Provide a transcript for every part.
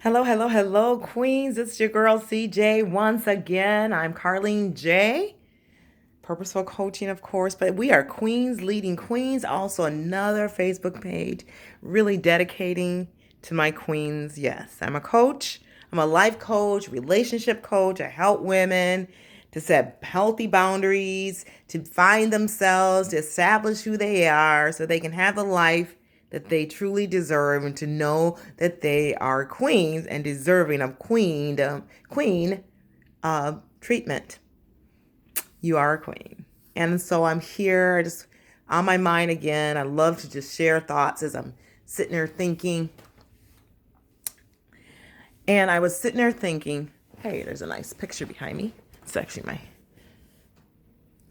Hello, hello, hello, Queens. It's your girl CJ once again. I'm Carlene J. Purposeful Coaching, of course, but we are Queens Leading Queens. Also, another Facebook page really dedicating to my queens. Yes, I'm a coach. I'm a life coach, relationship coach. I help women to set healthy boundaries, to find themselves, to establish who they are so they can have the life that they truly deserve and to know that they are queens and deserving of queen treatment. You are a queen. And so I'm here just on my mind again. I love to just share thoughts as I'm sitting there thinking. And I was sitting there thinking, hey, there's a nice picture behind me. It's actually my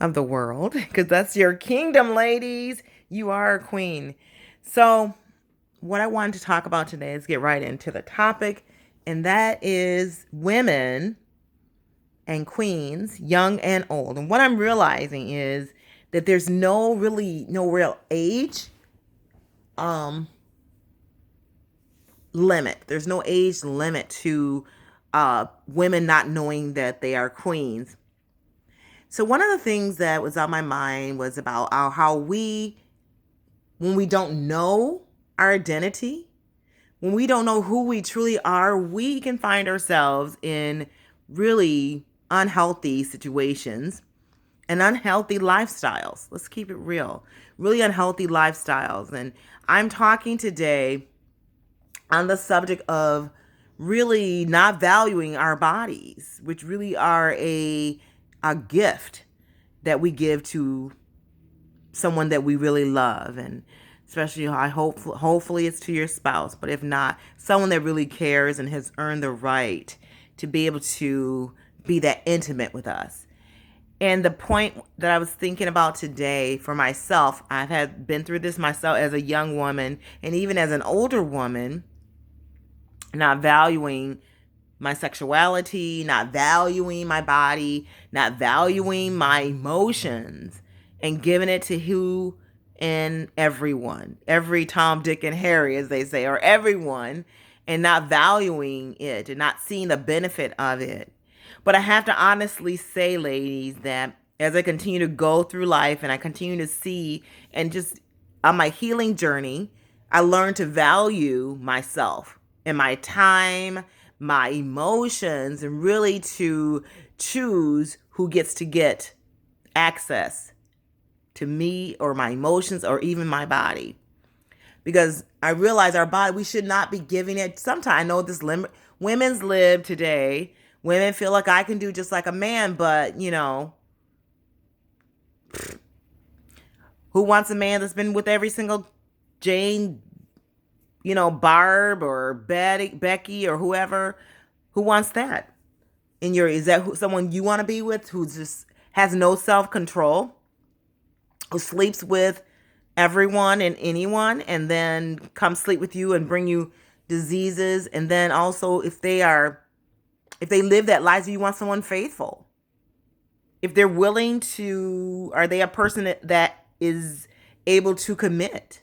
of the world because that's your kingdom, ladies. You are a queen. So what I wanted to talk about today is get right into the topic, and that is women and queens, young and old. And what I'm realizing is that there's no real age um limit. There's no age limit to women not knowing that they are queens. So one of the things that was on my mind was about how when we don't know our identity, when we don't know who we truly are, we can find ourselves in really unhealthy situations and unhealthy lifestyles. Let's keep it real. Really unhealthy lifestyles. And I'm talking today on the subject of really not valuing our bodies, which really are a gift that we give to someone that we really love. And especially I hope hopefully it's to your spouse, but if not, someone that really cares and has earned the right to be able to be that intimate with us. And the point that I was thinking about today for myself, I've had been through this myself as a young woman and even as an older woman, not valuing my sexuality, not valuing my body, not valuing my emotions, and giving it to who and everyone, every Tom, Dick, and Harry, as they say, or everyone, and not valuing it and not seeing the benefit of it. But I have to honestly say, ladies, that as I continue to go through life and I continue to see and just on my healing journey, I learned to value myself and my time, my emotions, and really to choose who gets to get access to me or my emotions or even my body. Because I realize our body, we should not be giving it. Sometimes I know this women's lib today. Women feel like I can do just like a man, but who wants a man that's been with every single Jane, Barb or Becky or whoever? Who wants that? Is that someone you want to be with who just has no self-control, who sleeps with everyone and anyone and then come sleep with you and bring you diseases? And then also if they live that life, do you want someone faithful? If they're willing to, are they a person that is able to commit?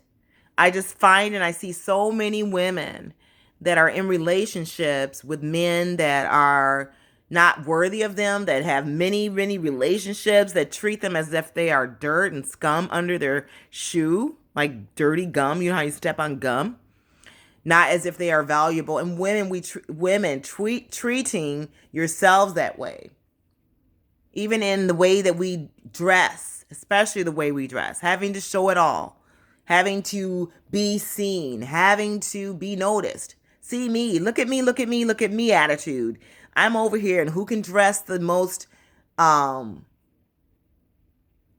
I just find and I see so many women that are in relationships with men that are not worthy of them, that have many, many relationships that treat them as if they are dirt and scum under their shoe, like dirty gum. You know how you step on gum? Not as if they are valuable. And women treating yourselves that way, even in the way that we dress, especially the way we dress, having to show it all, having to be seen, having to be noticed. See me, look at me, look at me, look at me attitude. I'm over here and who can dress the most, the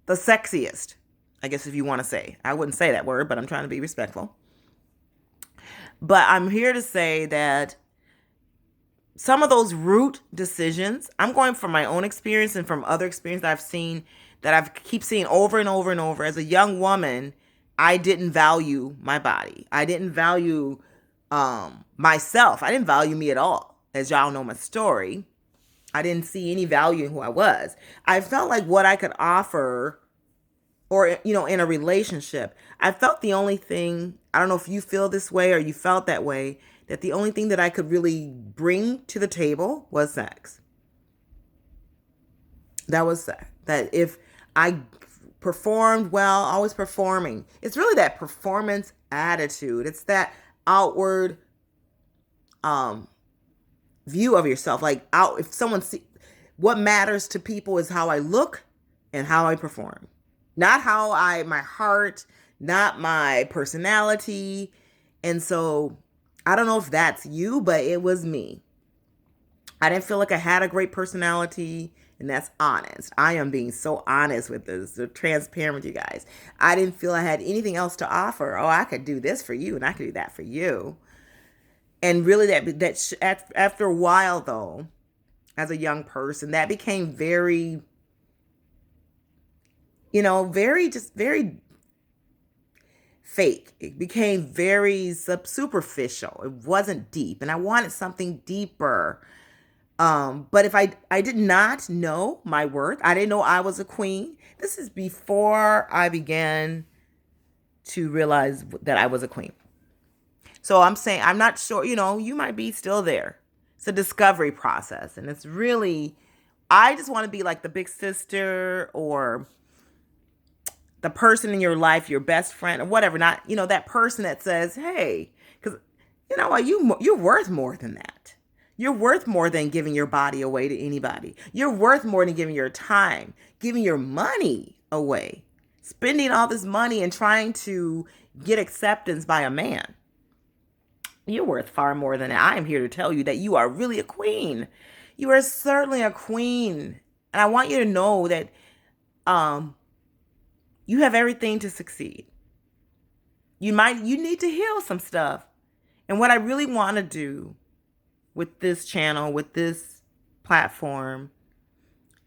sexiest, I guess if you want to say. I wouldn't say that word, but I'm trying to be respectful. But I'm here to say that some of those root decisions, I'm going from my own experience and from other experience that I've seen, that I've keep seeing over and over and over. As a young woman, I didn't value my body. I didn't value myself. I didn't value me at all. As y'all know my story, I didn't see any value in who I was. I felt like what I could offer, or in a relationship, I felt the only thing, I don't know if you feel this way or you felt that way, that the only thing that I could really bring to the table was sex. That was sex. That if I performed well, always performing. It's really that performance attitude. It's that outward um view of yourself. Like out if someone see what matters to people is how I look and how I perform. Not how I my heart, not my personality. And so I don't know if that's you, but it was me. I didn't feel like I had a great personality, and that's honest. I am being so honest with this, so transparent with you guys. I didn't feel I had anything else to offer. Oh, I could do this for you, and I could do that for you. And really, after a while, though, as a young person, that became very, very fake. It became very superficial. It wasn't deep, and I wanted something deeper. But if I did not know my worth, I didn't know I was a queen. This is before I began to realize that I was a queen. So I'm saying, I'm not sure, you might be still there. It's a discovery process. And it's really, I just want to be like the big sister or the person in your life, your best friend or whatever, not, that person that says, hey, because you know what, you're worth more than that. You're worth more than giving your body away to anybody. You're worth more than giving your time, giving your money away, spending all this money and trying to get acceptance by a man. You're worth far more than that. I am here to tell you that you are really a queen. You are certainly a queen. And I want you to know that you have everything to succeed. You need to heal some stuff. And what I really want to do with this channel, with this platform,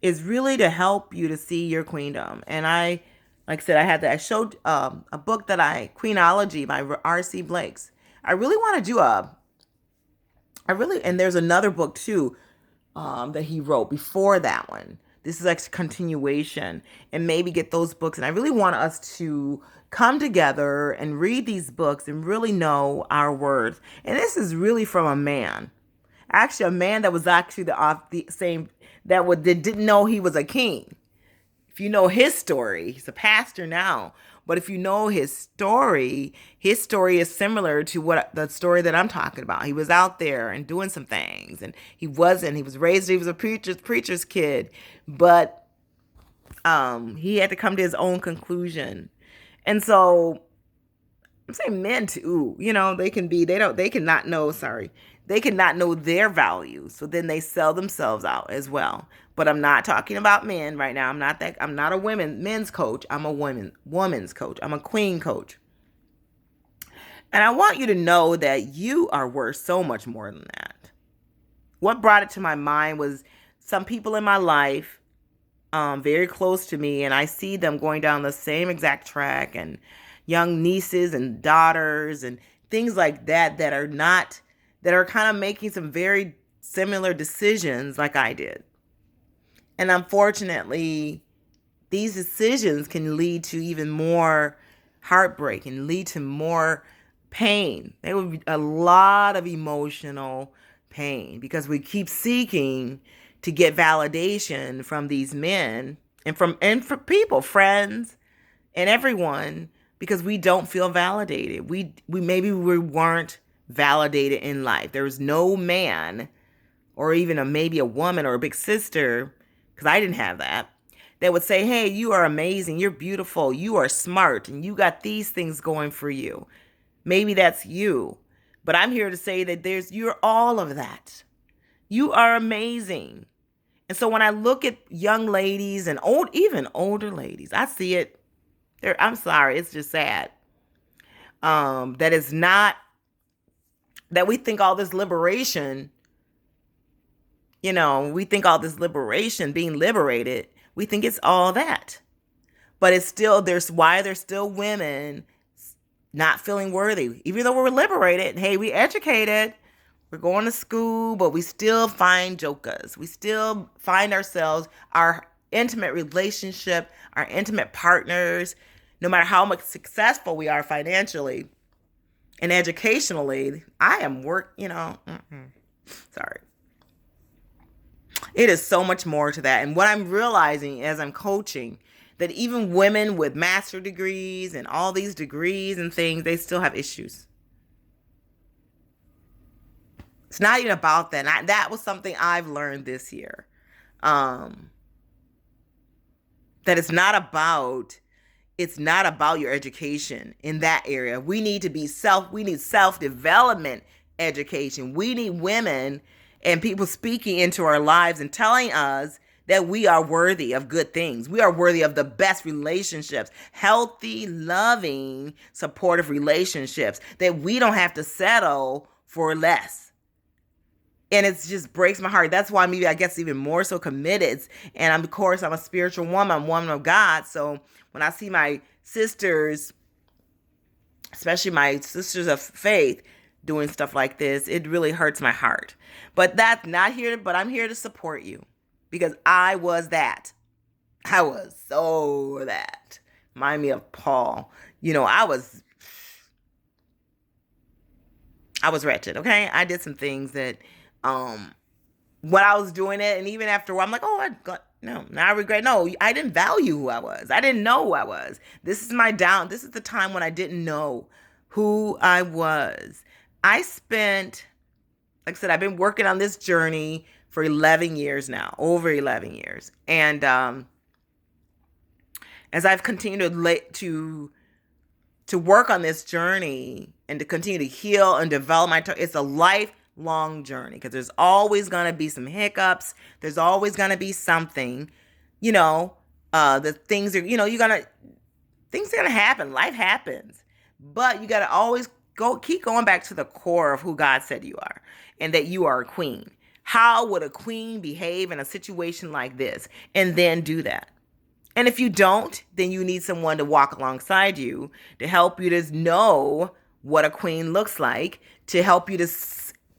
is really to help you to see your queendom. And like I said, I showed a book that Queenology by R.C. Blakes. I really want to do and there's another book too that he wrote before that one. This is like a continuation, and maybe get those books. And I really want us to come together and read these books and really know our worth. And this is really from a man. Actually, a man that was actually that didn't know he was a king. If you know his story, he's a pastor now. But if you know his story is similar to what the story that I'm talking about. He was out there and doing some things, and he was a preacher's kid, but he had to come to his own conclusion. And so I'm saying men too, they cannot know their value. So then they sell themselves out as well. But I'm not talking about men right now. I'm not a men's coach. I'm a woman's coach. I'm a queen coach. And I want you to know that you are worth so much more than that. What brought it to my mind was some people in my life, very close to me, and I see them going down the same exact track, and young nieces and daughters and things like that are kind of making some very similar decisions like I did. And unfortunately, these decisions can lead to even more heartbreak and lead to more pain. There will be a lot of emotional pain because we keep seeking to get validation from these men and from people, friends, and everyone, because we don't feel validated. We weren't validated in life. There was no man, or even maybe a woman or a big sister, because I didn't have that would say, hey, you are amazing, you're beautiful, you are smart, and you got these things going for you. Maybe that's you. But I'm here to say that you're all of that. You are amazing. And so when I look at young ladies and even older ladies, I see it. I'm sorry, it's just sad. That we think all this liberation, being liberated, we think it's all that. But it's still, there's still women not feeling worthy. Even though we're liberated, hey, we educated, we're going to school, but we still find jokers. We still find ourselves, our intimate relationship, our intimate partners, no matter how much successful we are financially, And educationally, I am sorry. It is so much more to that. And what I'm realizing as I'm coaching, that even women with master degrees and all these degrees and things, they still have issues. It's not even about that. That was something I've learned this year. That it's not about your education in that area. We need self-development education. We need women and people speaking into our lives and telling us that we are worthy of good things. We are worthy of the best relationships, healthy, loving, supportive relationships, that we don't have to settle for less. And it just breaks my heart. That's why maybe I guess even more so committed. And of course, I'm a spiritual woman, I'm a woman of God. So when I see my sisters, especially my sisters of faith, doing stuff like this, it really hurts my heart. But that's not here, but I'm here to support you, because I was that. I was so that. Remind me of Paul. I was wretched, okay? I did some things that when I was doing it, and even after a while, I'm like, now I regret. No, I didn't value who I was. I didn't know who I was. This is the time when I didn't know who I was. Like I said, I've been working on this journey for 11 years now, over 11 years. And as I've continued to work on this journey and to continue to heal and develop it's a lifelong journey, because there's always going to be some hiccups. There's always going to be something, the things are, things are going to happen. Life happens, but you got to always keep going back to the core of who God said you are, and that you are a queen. How would a queen behave in a situation like this? And then do that. And if you don't, then you need someone to walk alongside you to help you to know what a queen looks like, to help you to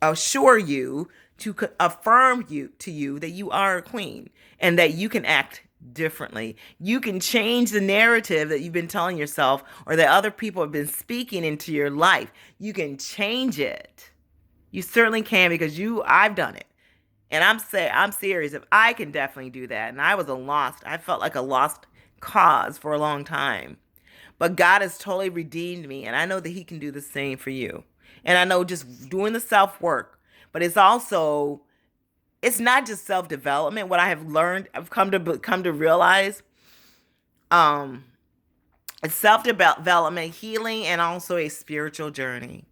assure you, to affirm to you that you are a queen and that you can act differently. You can change the narrative that you've been telling yourself, or that other people have been speaking into your life. You can change it. You certainly can, because I've done it. And I'm serious. If I can definitely do that. And I felt like a lost cause for a long time. But God has totally redeemed me. And I know that He can do the same for you. And I know just doing the self-work, but it's not just self-development. What I have learned, I've come to realize, it's self-development, healing, and also a spiritual journey.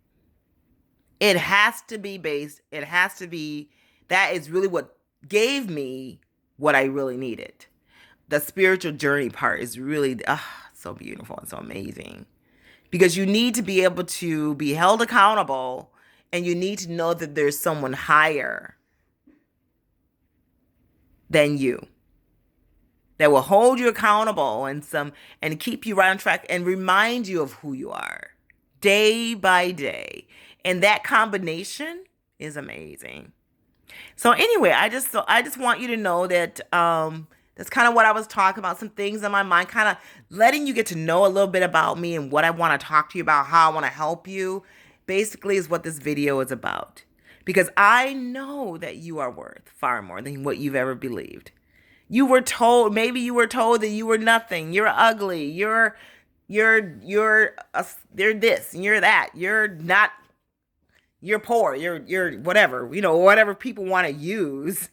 That is really what gave me what I really needed. The spiritual journey part is really so beautiful and so amazing, because you need to be able to be held accountable, and you need to know that there's someone higher than you that will hold you accountable and keep you right on track and remind you of who you are day by day. And that combination is amazing. So anyway, I just want you to know that that's kind of what I was talking about, some things in my mind, kind of letting you get to know a little bit about me and what I want to talk to you about, how I want to help you, basically is what this video is about. Because I know that you are worth far more than what you've ever believed. Maybe you were told that you were nothing, you're ugly, you're this, and you're that, you're poor, you're whatever, whatever people want to use.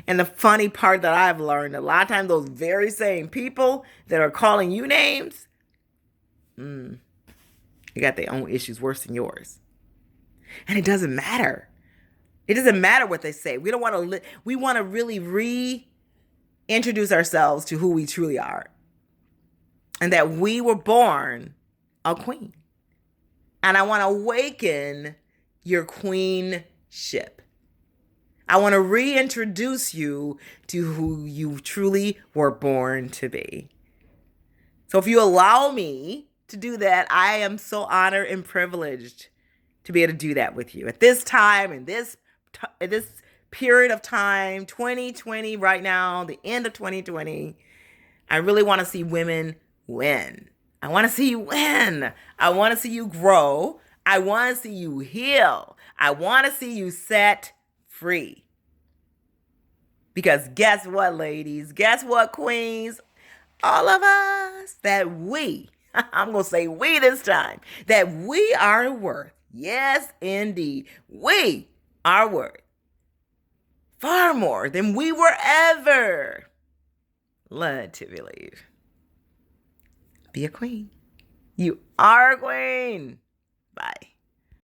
And the funny part that I've learned, a lot of times those very same people that are calling you names, they got their own issues worse than yours. And it doesn't matter. It doesn't matter what they say. We want to really reintroduce ourselves to who we truly are. And that we were born a queen. And I want to awaken your queenship. I want to reintroduce you to who you truly were born to be. So if you allow me to do that, I am so honored and privileged to be able to do that with you at this time, in this period of time, 2020 right now, the end of 2020. I really want to see women win. I want to see you win. I want to see you grow. I want to see you heal. I want to see you set free. Because guess what, ladies? Guess what, queens? All of us that we, I'm going to say we this time, that we are worth. Yes, indeed. We are worth far more than we were ever led to believe. Be a queen. You are a queen. Bye.